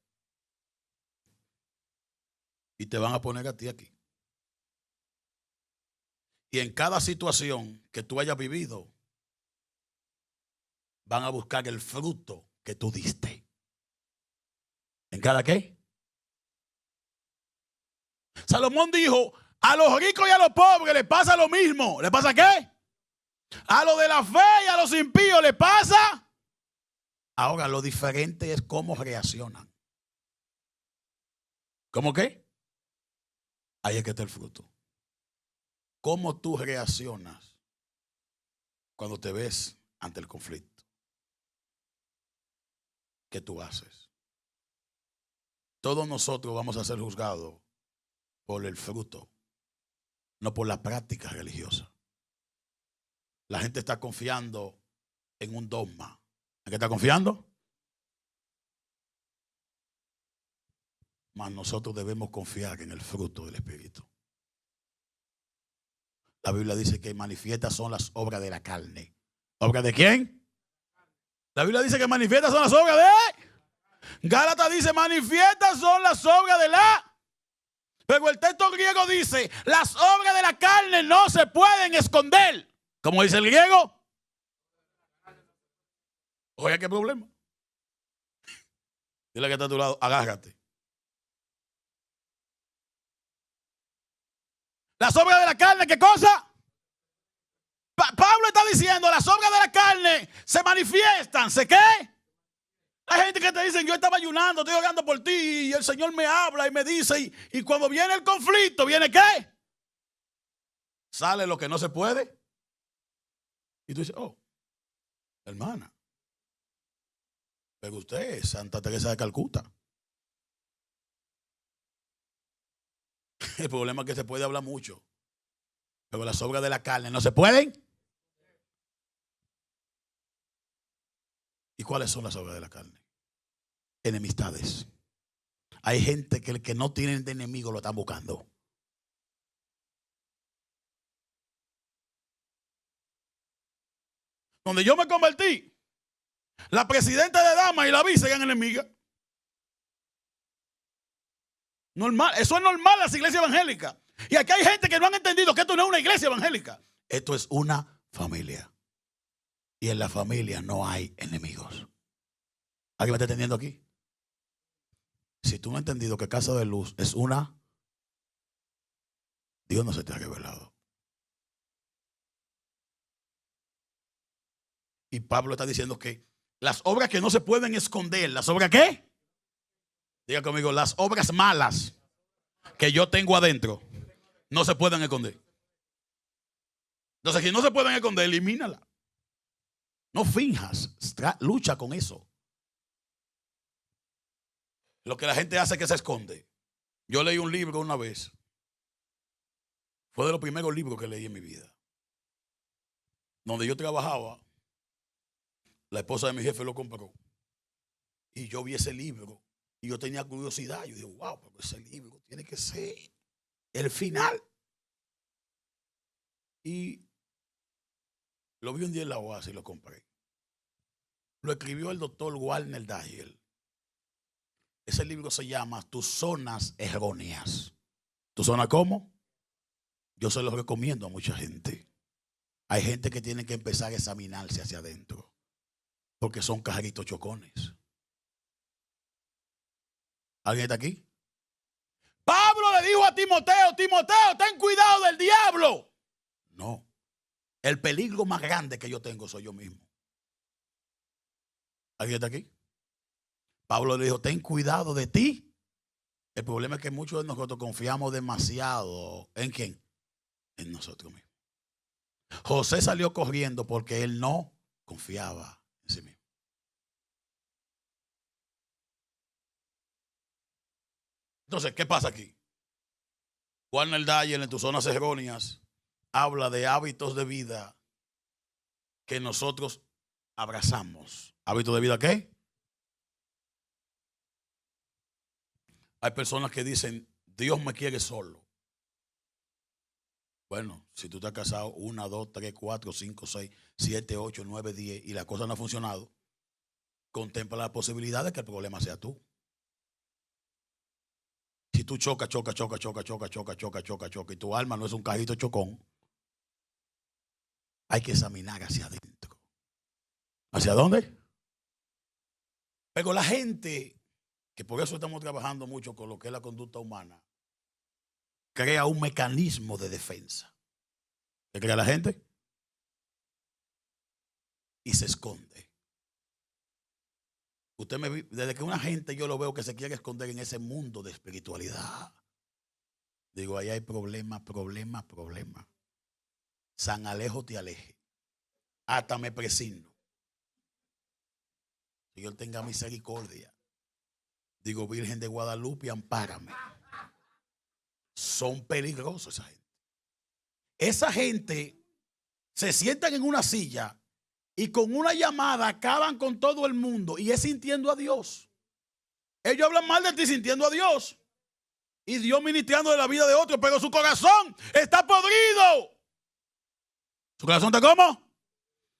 Y te van a poner a ti aquí. Y en cada situación que tú hayas vivido, van a buscar el fruto que tú diste. ¿En cada qué? Salomón dijo, a los ricos y a los pobres les pasa lo mismo. ¿Le pasa qué? A los de la fe y a los impíos les pasa. Ahora, lo diferente es cómo reaccionan. ¿Cómo qué? Ahí es que está el fruto. ¿Cómo tú reaccionas cuando te ves ante el conflicto? ¿Qué tú haces? Todos nosotros vamos a ser juzgados por el fruto, no por la práctica religiosa. La gente está confiando en un dogma. ¿En qué está confiando? Mas nosotros debemos confiar en el fruto del Espíritu. La Biblia dice que manifiestas son las obras de la carne. ¿Obras de quién? La Biblia dice que manifiestas son las obras de... Gálatas dice manifiestas son las obras de la... Pero el texto griego dice las obras de la carne no se pueden esconder. ¿Cómo dice el griego? Oye, ¿qué problema? Dile que está a tu lado, agárrate. Las obras de la carne, ¿qué cosa? Pablo está diciendo, las obras de la carne se manifiestan, ¿se qué? Hay gente que te dice, yo estaba ayunando, estoy orando por ti y el Señor me habla y me dice, y cuando viene el conflicto, ¿viene qué? Sale lo que no se puede. Y tú dices, oh, hermana, pero usted es Santa Teresa de Calcuta. El problema es que se puede hablar mucho, pero las obras de la carne no se pueden. ¿Y cuáles son las obras de la carne? Enemistades. Hay gente que el que no tienen de enemigo lo están buscando. Donde yo me convertí, la presidenta de damas y la vice eran enemigas. Normal, eso es normal en las iglesias evangélicas. Y aquí hay gente que no han entendido que esto no es una iglesia evangélica. Esto es una familia. Y en la familia no hay enemigos. ¿Alguien me está entendiendo aquí? Si tú no has entendido que Casa de Luz es una, Dios no se te ha revelado. Y Pablo está diciendo que las obras que no se pueden esconder, ¿las obras qué? Diga conmigo, las obras malas que yo tengo adentro no se pueden esconder. Entonces, si no se pueden esconder, elimínala. No finjas, lucha con eso. Lo que la gente hace es que se esconde. Yo leí un libro una vez. Fue de los primeros libros que leí en mi vida. Donde yo trabajaba, la esposa de mi jefe lo compró. Y yo vi ese libro. Y yo tenía curiosidad. Yo dije, wow, pero ese libro tiene que ser el final. Y lo vi un día en la OAS y lo compré. Lo escribió el doctor Warner Daniel. Ese libro se llama Tus zonas erróneas. ¿Tu zona cómo? Yo se lo recomiendo a mucha gente. Hay gente que tiene que empezar a examinarse hacia adentro. Porque son cajaritos chocones. ¿Alguien está aquí? Pablo le dijo a Timoteo, Timoteo, ten cuidado del diablo. No. El peligro más grande que yo tengo soy yo mismo. ¿Alguien está aquí? Pablo le dijo, ten cuidado de ti. El problema es que muchos de nosotros confiamos demasiado. ¿En quién? En nosotros mismos. José salió corriendo porque él no confiaba en sí mismo. Entonces, ¿qué pasa aquí? Warner Dyer en tus zonas erróneas habla de hábitos de vida que nosotros abrazamos. ¿Hábitos de vida qué? Hay personas que dicen, Dios me quiere solo. Bueno, si tú estás casado 1, 2, 3, 4, 5, 6, 7, 8, 9, 10 y la cosa no ha funcionado, contempla la posibilidad de que el problema sea tú. Si tú choca y tu alma no es un cajito chocón, hay que examinar hacia adentro. ¿Hacia dónde? Pero la gente, que por eso estamos trabajando mucho con lo que es la conducta humana, crea un mecanismo de defensa. ¿Qué crea la gente? Y se esconde. Desde que una gente yo lo veo que se quiere esconder en ese mundo de espiritualidad, digo, ahí hay problema. San Alejo te aleje. Hasta me presigno. Señor tenga misericordia. Digo, Virgen de Guadalupe, ampárame. Son peligrosos esa gente. Esa gente se sientan en una silla y con una llamada acaban con todo el mundo y es sintiendo a Dios. Ellos hablan mal de ti sintiendo a Dios y Dios ministrando de la vida de otros, pero su corazón está podrido. ¿Su corazón está cómo?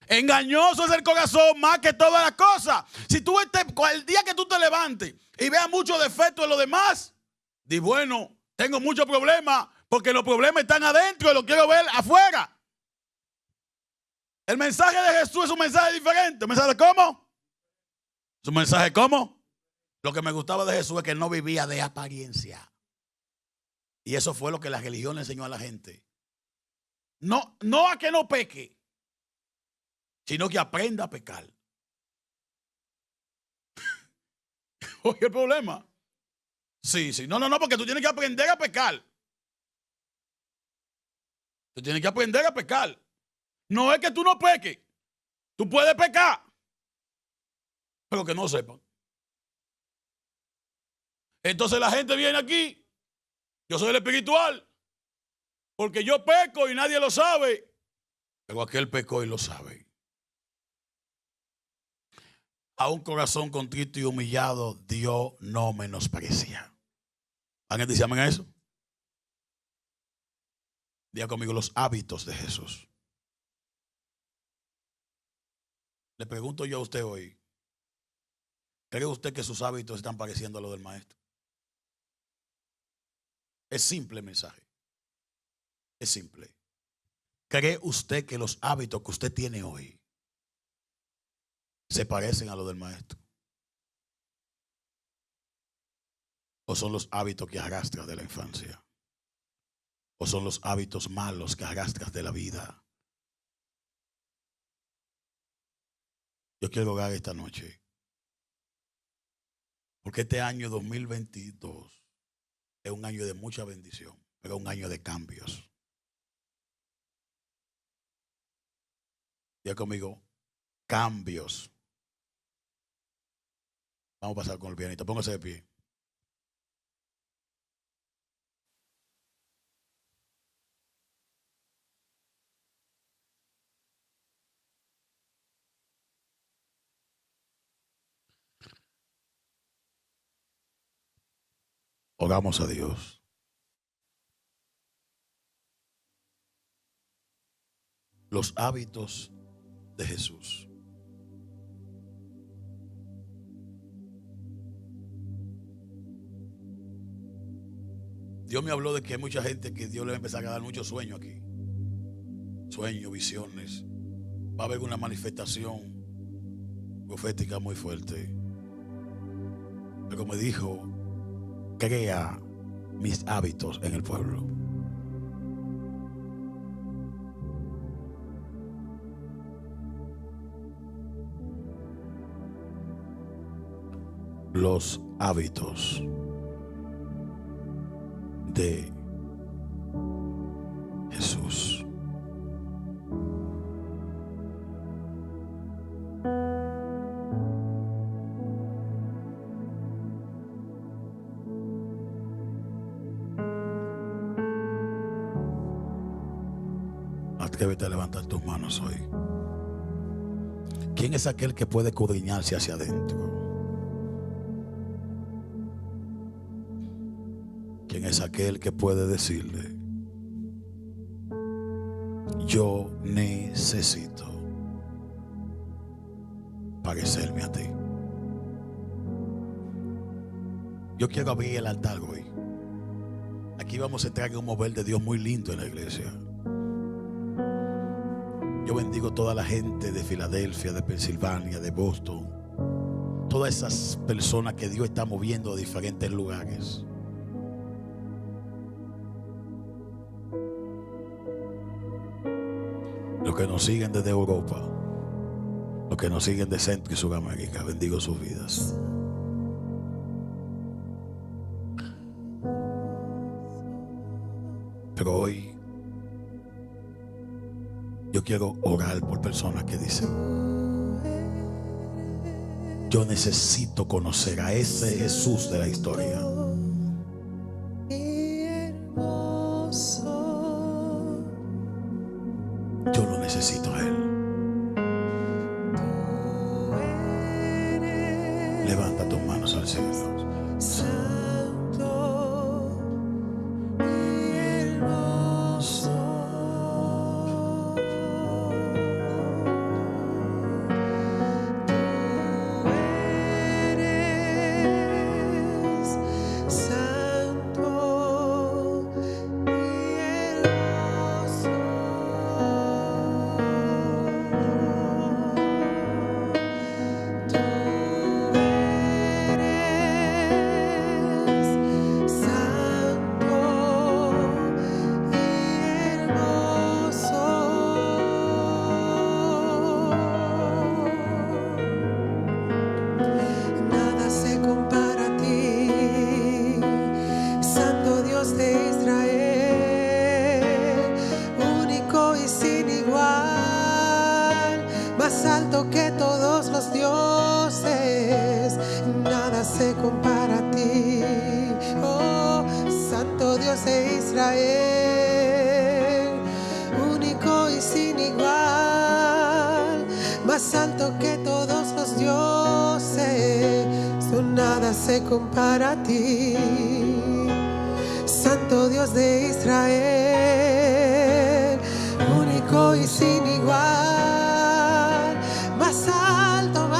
Engañoso es el corazón más que todas las cosas. Si tú el día que tú te levantes y veas muchos defectos en los demás, di bueno, tengo muchos problemas porque los problemas están adentro y los quiero ver afuera. El mensaje de Jesús es un mensaje diferente. ¿Un mensaje cómo? ¿Es un mensaje cómo? Lo que me gustaba de Jesús es que él no vivía de apariencia. Y eso fue lo que la religión le enseñó a la gente. No a que no peque, sino que aprenda a pecar. Oye, el problema. Sí. No, porque tú tienes que aprender a pecar. Tú tienes que aprender a pecar. No es que tú no peques. Tú puedes pecar. Pero que no sepan. Entonces la gente viene aquí. Yo soy el espiritual. Porque yo peco y nadie lo sabe. Pero aquel pecó y lo sabe. A un corazón contrito y humillado, Dios no menosprecia. ¿Alguien dice amén a eso? Diga conmigo los hábitos de Jesús. Le pregunto yo a usted hoy, ¿cree usted que sus hábitos están pareciendo a los del maestro? Es simple el mensaje. Es simple. ¿Cree usted que los hábitos que usted tiene hoy se parecen a los del maestro? ¿O son los hábitos que arrastras de la infancia? ¿O son los hábitos malos que arrastras de la vida? Yo quiero orar esta noche. Porque este año 2022 es un año de mucha bendición, pero un año de cambios. Diga conmigo, cambios. Vamos a pasar con el pianista. Póngase de pie. Oramos a Dios. Los hábitos de Jesús. Dios me habló de que hay mucha gente que Dios le va a empezar a dar muchos sueños aquí. Sueños, visiones. Va a haber una manifestación profética muy fuerte. Pero me dijo, crea mis hábitos en el pueblo. Los hábitos de Jesús. Atrévete a levantar tus manos hoy. ¿Quién es aquel que puede escudriñarse hacia adentro? ¿Quién es aquel que puede decirle: yo necesito parecerme a ti? Yo quiero abrir el altar hoy. Aquí vamos a entrar en un mover de Dios muy lindo en la iglesia. Yo bendigo toda la gente de Filadelfia, de Pensilvania, de Boston, todas esas personas que Dios está moviendo de diferentes lugares. Los que nos siguen desde Europa, los que nos siguen de Centro y Sudamérica, bendigo sus vidas. Pero hoy yo quiero orar por personas que dicen: yo necesito conocer a ese Jesús de la historia. Yo lo necesito a Él. Levanta tus manos al cielo. Más alto que todos los dioses, nada se compara a ti. Oh, Santo Dios de Israel, único y sin igual. Más alto que todos los dioses, nada se compara a ti. Santo Dios de Israel, único y sin igual. Más alto,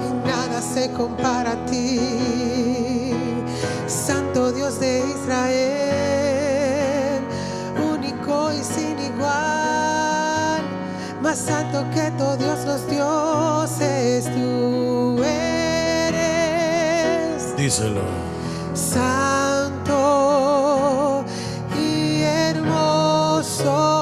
y nada se compara a ti. Santo Dios de Israel, único y sin igual. Más alto que todos los dioses, tú eres. Díselo. Santo y hermoso.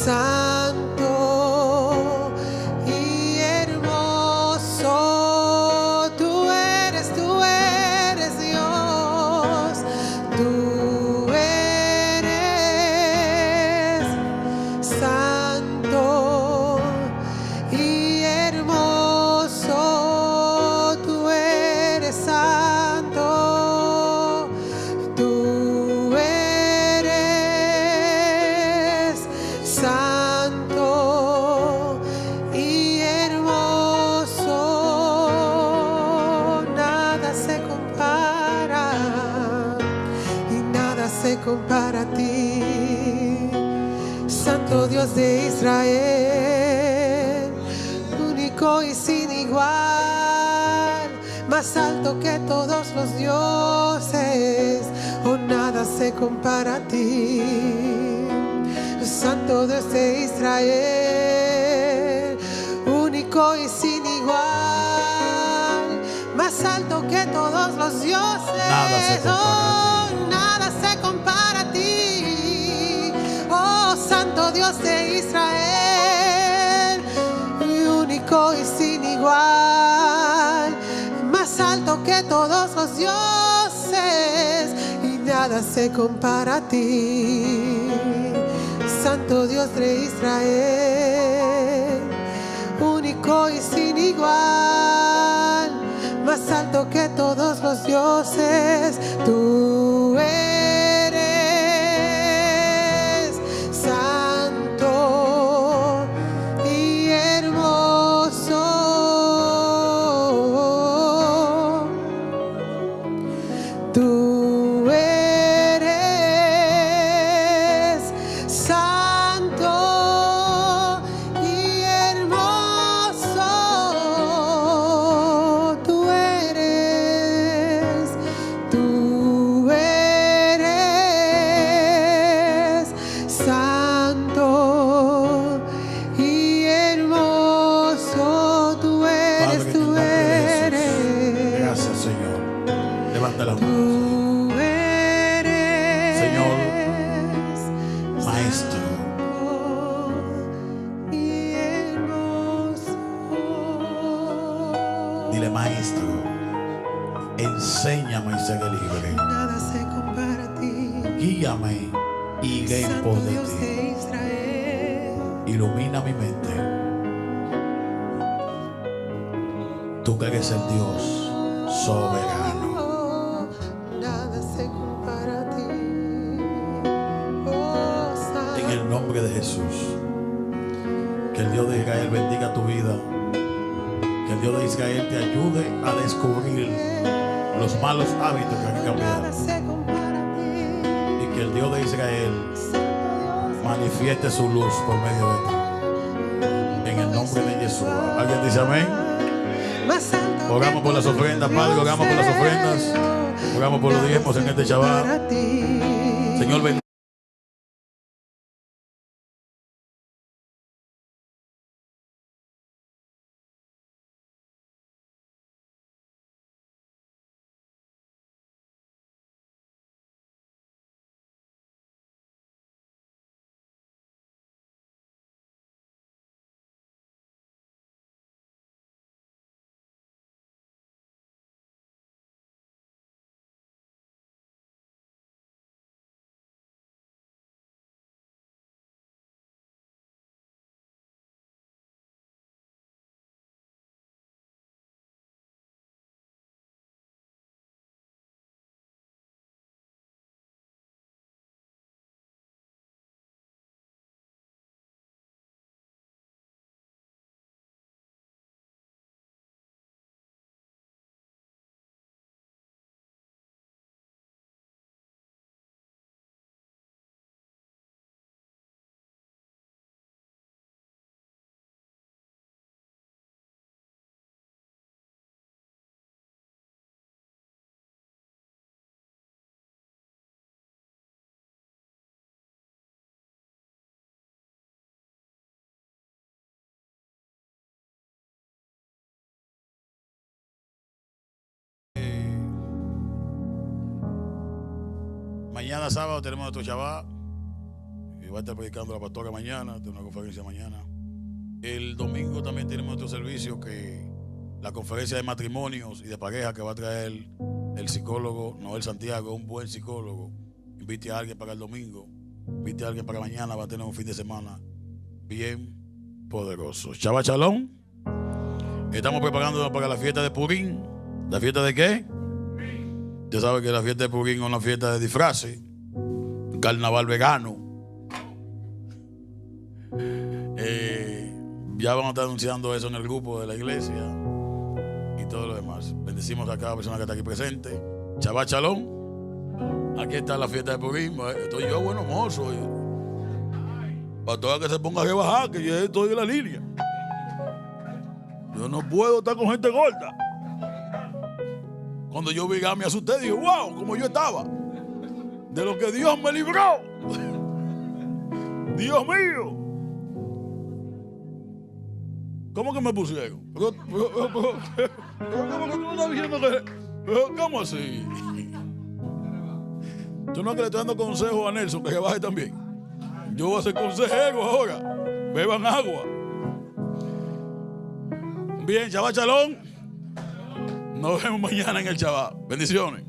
Santo y hermoso, tú eres Dios, tú eres santo y hermoso, tú eres santo, tú eres santo y hermoso. Nada se compara y nada se compara a ti. Santo Dios de Israel, único y sin igual. Más alto que todos los dioses, oh, nada se compara a ti. Santo Dios de Israel, único y sin igual. Más alto que todos los dioses, nada se compara a ti. Oh, Santo Dios de Israel, único y sin igual. Más alto que todos los dioses, y nada se compara a ti. Santo Dios de Israel, único y sin igual. igual, más alto que todos los dioses. Tú eres santo y hermoso. Tú eres santo y hermoso. Tú eres santo y hermoso. Tú eres, Padre, tú en el nombre de eres. Jesús. Gracias, Señor. Levanta la mano. Tú eres, Señor, Maestro. y hermoso. Dile, Maestro, enséñame y seré libre. Nada se compara a ti, Guíame y iré en Santo pos de Dios ti. de Israel. Ilumina mi mente. Tú que eres el Dios soberano. Oh, nada se compara a ti. Oh, En el nombre de Jesús. Que el Dios de Israel bendiga tu vida. Que el Dios de Israel te ayude a descubrir los malos hábitos que hay que cambiar. nada se compara a ti. Y que el Dios de Israel manifieste su luz por medio de ti. En el nombre de Jesús. ¿Alguien dice amén? Más alto que Oramos por las todos ofrendas, los Padre. Oramos por las ofrendas. dioses. Oramos por los Nada diezmos en se este Shabbat. compara a ti. Señor, bendiga. Mañana sábado tenemos nuestro Shabbat. Y va a estar predicando la pastora mañana. Tenemos una conferencia mañana. El domingo también tenemos nuestro servicio, que la conferencia de matrimonios y de pareja, que va a traer el psicólogo Noel Santiago, un buen psicólogo. Invite a alguien para el domingo. Invite a alguien para mañana. Va a tener un fin de semana bien poderoso. Shabbat Shalom. Estamos preparándonos para la fiesta de Purim. ¿La fiesta de qué? Usted sabe que la fiesta de Purim es una fiesta de disfraces, un carnaval vegano. Ya vamos a estar anunciando eso en el grupo de la iglesia y todo lo demás. Bendecimos a cada persona que está aquí presente. Shabbat Shalom. Aquí está la fiesta de Purim. Estoy yo, bueno, mozo. Para todas que se ponga a rebajar, que yo estoy en la línea. Yo no puedo estar con gente gorda. Cuando yo vi a me asusté, dije, wow, como yo estaba. De lo que Dios me libró. Dios mío. ¿Cómo que me pusieron? ¿Cómo que tú no estás diciendo que? ¿Cómo así? Tú no es que le estoy dando consejo a Nelson, que se baje también. Yo voy a ser consejero ahora. Beban agua. Bien, Shabbat Shalom. Nos vemos mañana en el Shabbat. Bendiciones.